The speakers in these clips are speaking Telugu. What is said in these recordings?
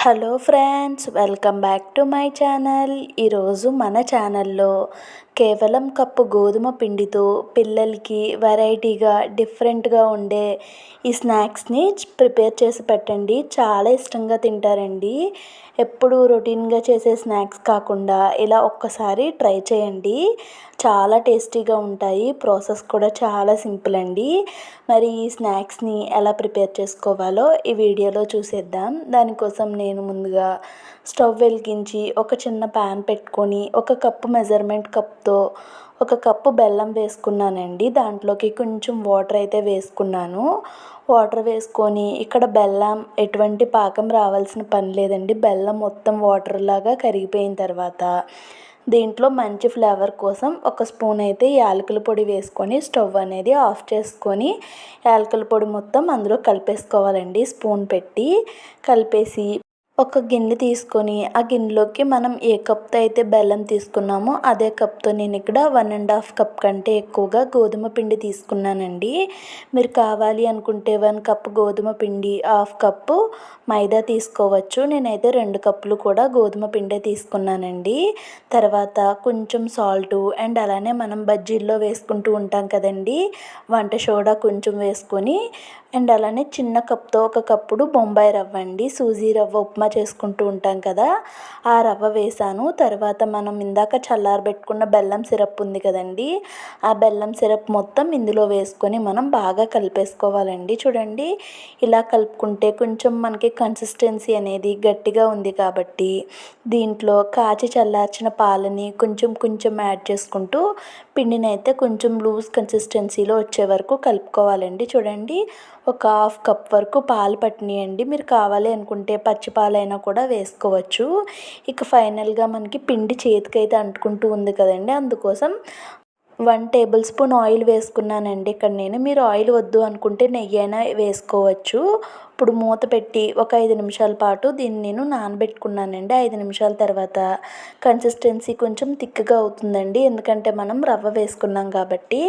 Hello friends, welcome back to my channel. ఈరోజు మన ఛానల్లో కేవలం కప్పు గోధుమ పిండితో పిల్లలకి వెరైటీగా డిఫరెంట్గా ఉండే ఈ స్నాక్స్ని ప్రిపేర్ చేసి పెట్టండి. చాలా ఇష్టంగా తింటారండి. ఎప్పుడు రొటీన్గా చేసే స్నాక్స్ కాకుండా ఇలా ఒక్కసారి ట్రై చేయండి. చాలా టేస్టీగా ఉంటాయి. ప్రాసెస్ కూడా చాలా సింపుల్ అండి. మరి ఈ స్నాక్స్ని ఎలా ప్రిపేర్ చేసుకోవాలో ఈ వీడియోలో చూసేద్దాం. దానికోసం నేను ముందుగా స్టవ్ వెలిగించి ఒక చిన్న ప్యాన్ పెట్టుకొని ఒక కప్పు మెజర్మెంట్ కప్తో ఒక కప్పు బెల్లం వేసుకున్నానండి. దాంట్లోకి కొంచెం వాటర్ అయితే వేసుకున్నాను. వాటర్ వేసుకొని ఇక్కడ బెల్లం ఎటువంటి పాకం రావాల్సిన పని లేదండి. బెల్లం మొత్తం వాటర్ లాగా కరిగిపోయిన తర్వాత దీంట్లో మంచి ఫ్లేవర్ కోసం ఒక స్పూన్ అయితే యాలకుల పొడి వేసుకొని స్టవ్ అనేది ఆఫ్ చేసుకొని యాలకుల పొడి మొత్తం అందులో కలిపేసుకోవాలండి. స్పూన్ పెట్టి కలిపేసి ఒక గిన్నె తీసుకొని ఆ గిన్నెలోకి మనం ఏ కప్తో అయితే బెల్లం తీసుకున్నామో అదే కప్తో నేను ఇక్కడ 1.5 కప్ కంటే ఎక్కువగా గోధుమ పిండి తీసుకున్నానండి. మీరు కావాలి అనుకుంటే 1 కప్ గోధుమ పిండి, 1/2 కప్పు మైదా తీసుకోవచ్చు. నేనైతే 2 కప్పులు కూడా గోధుమ పిండే తీసుకున్నానండి. తర్వాత కొంచెం సాల్టు అండ్ అలానే మనం బజ్జీల్లో వేసుకుంటూ ఉంటాం కదండి, వంట సోడా కొంచెం వేసుకొని అండ్ అలానే చిన్న కప్తో ఒక కప్పుడు బొంబాయి రవ్వ అండి, సూజీ రవ్వ ఉప్మా చేసుకుంటూ ఉంటాం కదా, ఆ రవ్వ వేసాను. తర్వాత మనం ఇందాక చల్లారబెట్టుకున్న బెల్లం సిరప్ ఉంది కదండి, ఆ బెల్లం సిరప్ మొత్తం ఇందులో వేసుకొని మనం బాగా కలిపేసుకోవాలండి. చూడండి, ఇలా కలుపుకుంటే కొంచెం మనకి కన్సిస్టెన్సీ అనేది గట్టిగా ఉంది కాబట్టి దీంట్లో కాచి చల్లార్చిన పాలని కొంచెం కొంచెం యాడ్ చేసుకుంటూ పిండిని అయితే కొంచెం లూజ్ కన్సిస్టెన్సీలో వచ్చే వరకు కలుపుకోవాలండి. చూడండి, ఒక 1/2 కప్ వరకు పాలు పట్టినాయండి. మీరు కావాలి అనుకుంటే పచ్చి పాలైనా కూడా వేసుకోవచ్చు. ఇక ఫైనల్గా మనకి పిండి చేతికైతే అంటుకుంటూ ఉంది కదండి, అందుకోసం 1 టేబుల్ స్పూన్ ఆయిల్ వేసుకున్నానండి ఇక్కడ నేను. మీరు ఆయిల్ వద్దు అనుకుంటే నెయ్యి అయినా వేసుకోవచ్చు. ఇప్పుడు మూత పెట్టి ఒక 5 నిమిషాల పాటు దీన్ని నేను నానబెట్టుకున్నానండి. 5 నిమిషాల తర్వాత కన్సిస్టెన్సీ కొంచెం థిక్గా అవుతుందండి, ఎందుకంటే మనం రవ్వ వేసుకున్నాం కాబట్టి.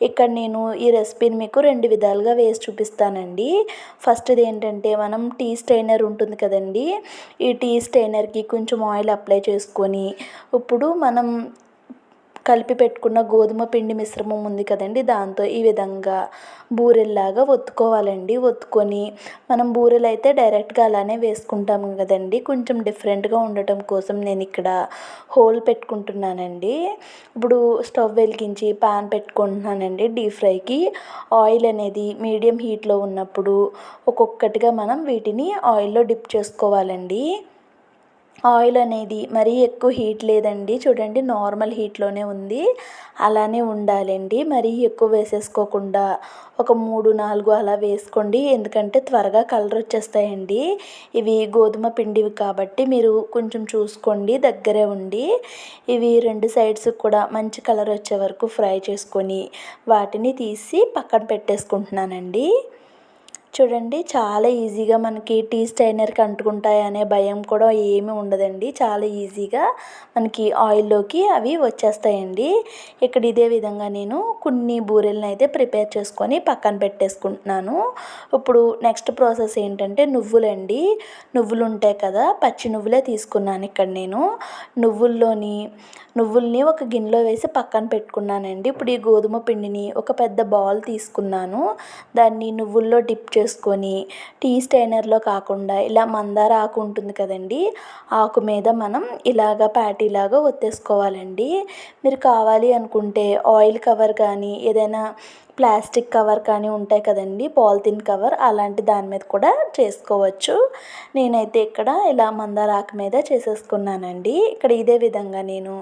ఇక్కడ నేను ఈ రెసిపీని మీకు 2 విధాలుగా వేసి చూపిస్తానండి. ఫస్ట్ది ఏంటంటే, మనం టీ స్ట్రైనర్ ఉంటుంది కదండి, ఈ టీ స్ట్రైనర్కి కొంచెం ఆయిల్ అప్లై చేసుకొని ఇప్పుడు మనం కలిపి పెట్టుకున్న గోధుమ పిండి మిశ్రమం ఉంది కదండి, దాంతో ఈ విధంగా బూరెల్లాగా ఒత్తుకోవాలండి. ఒత్తుకొని మనం బూరెలు అయితే డైరెక్ట్గా అలానే వేసుకుంటాము కదండి, కొంచెం డిఫరెంట్గా ఉండటం కోసం నేను ఇక్కడ హోల్ పెట్టుకుంటున్నానండి. ఇప్పుడు స్టవ్ వెలిగించి పాన్ పెట్టుకుంటున్నానండి డీప్ ఫ్రైకి. ఆయిల్ అనేది మీడియం హీట్లో ఉన్నప్పుడు ఒక్కొక్కటిగా మనం వీటిని ఆయిల్లో డిప్ చేసుకోవాలండి. ఆయిల్ అనేది మరీ ఎక్కువ హీట్ లేదండి, చూడండి నార్మల్ హీట్లోనే ఉంది, అలానే ఉండాలండి. మరీ ఎక్కువ వేసేసుకోకుండా ఒక 3-4 అలా వేసుకోండి, ఎందుకంటే త్వరగా కలర్ వచ్చేస్తాయండి. ఇవి గోధుమ పిండివి కాబట్టి మీరు కొంచెం చూసుకోండి, దగ్గరే ఉండి. ఇవి 2 సైడ్స్ కూడా మంచి కలర్ వచ్చే వరకు ఫ్రై చేసుకొని వాటిని తీసి పక్కన పెట్టేసుకుంటున్నానండి. చూడండి, చాలా ఈజీగా మనకి టీ స్ట్రైనర్కి అంటుకుంటాయనే భయం కూడా ఏమీ ఉండదండి. చాలా ఈజీగా మనకి ఆయిల్లోకి అవి వచ్చేస్తాయండి. ఇక్కడ ఇదే విధంగా నేను కొన్ని బూరెలను అయితే ప్రిపేర్ చేసుకొని పక్కన పెట్టేసుకుంటున్నాను. ఇప్పుడు నెక్స్ట్ ప్రాసెస్ ఏంటంటే నువ్వులండి. నువ్వులు ఉంటాయి కదా, పచ్చి నువ్వులే తీసుకున్నాను ఇక్కడ నేను. నువ్వుల్ని ఒక గిన్నెలో వేసి పక్కన పెట్టుకున్నానండి. ఇప్పుడు ఈ గోధుమ పిండిని ఒక పెద్ద బౌల్ తీసుకున్నాను. దాన్ని నువ్వుల్లో డిప్ చేసుకొని టీ స్ట్రైనర్లో కాకుండా ఇలా మందార ఆకు ఉంటుంది కదండి, ఆకు మీద మనం ఇలాగా ప్యాటీలాగా ఒత్తేసుకోవాలండి. మీరు కావాలి అనుకుంటే ఆయిల్ కవర్ కానీ ఏదైనా ప్లాస్టిక్ కవర్ కానీ ఉంటాయి కదండి, పాలిథిన్ కవర్, అలాంటి దాని మీద కూడా చేసుకోవచ్చు. నేనైతే ఇక్కడ ఇలా మందార ఆకు మీద చేసేసుకున్నానండి. ఇక్కడ ఇదే విధంగా నేను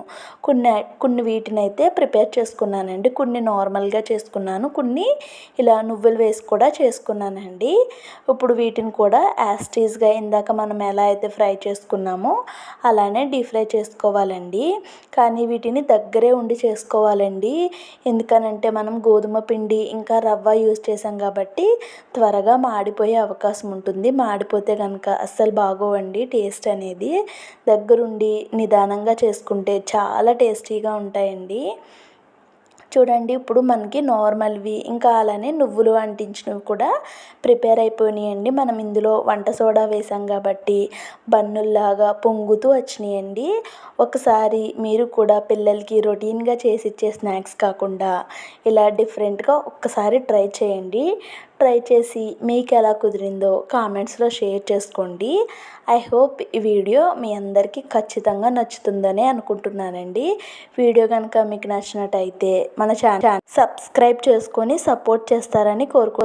కొన్ని వీటిని అయితే ప్రిపేర్ చేసుకున్నానండి. కొన్ని నార్మల్గా చేసుకున్నాను, కొన్ని ఇలా నువ్వులు వేసి కూడా చేసుకున్నానండి. ఇప్పుడు వీటిని కూడా యాస్టీస్గా ఇందాక మనం ఎలా అయితే ఫ్రై చేసుకున్నామో అలానే డీప్ ఫ్రై చేసుకోవాలండి. కానీ వీటిని దగ్గరే ఉండి చేసుకోవాలండి, ఎందుకనంటే మనం గోధుమ పిండి ఇంకా రవ్వ యూజ్ చేసాం కాబట్టి త్వరగా మాడిపోయే అవకాశం ఉంటుంది. మాడిపోతే కనుక అస్సలు బాగోవండి టేస్ట్ అనేది. దగ్గరుండి నిదానంగా చేసుకుంటే చాలా టేస్టీగా ఉంటాయండి. చూడండి ఇప్పుడు మనకి నార్మల్వి ఇంకా అలానే నువ్వులు అంటించినవి కూడా ప్రిపేర్ అయిపోయినాయండి. మనం ఇందులో వంట సోడా వేసాం కాబట్టి బన్నుల్లాగా పొంగుతూ వచ్చినాయండి. ఒకసారి మీరు కూడా పిల్లలకి రొటీన్గా చేసి ఇచ్చే స్నాక్స్ కాకుండా ఇలా డిఫరెంట్గా ఒక్కసారి ట్రై చేయండి. ట్రై చేసి మీకు ఎలా కుదిరిందో కామెంట్స్లో షేర్ చేసుకోండి. ఐ హోప్ ఈ వీడియో మీ అందరికీ ఖచ్చితంగా నచ్చుతుందని అనుకుంటున్నానండి. వీడియో కనుక మీకు నచ్చినట్టయితే మన ఛానల్ సబ్స్క్రైబ్ చేసుకొని సపోర్ట్ చేస్తారని కోరుకుంటున్నాను.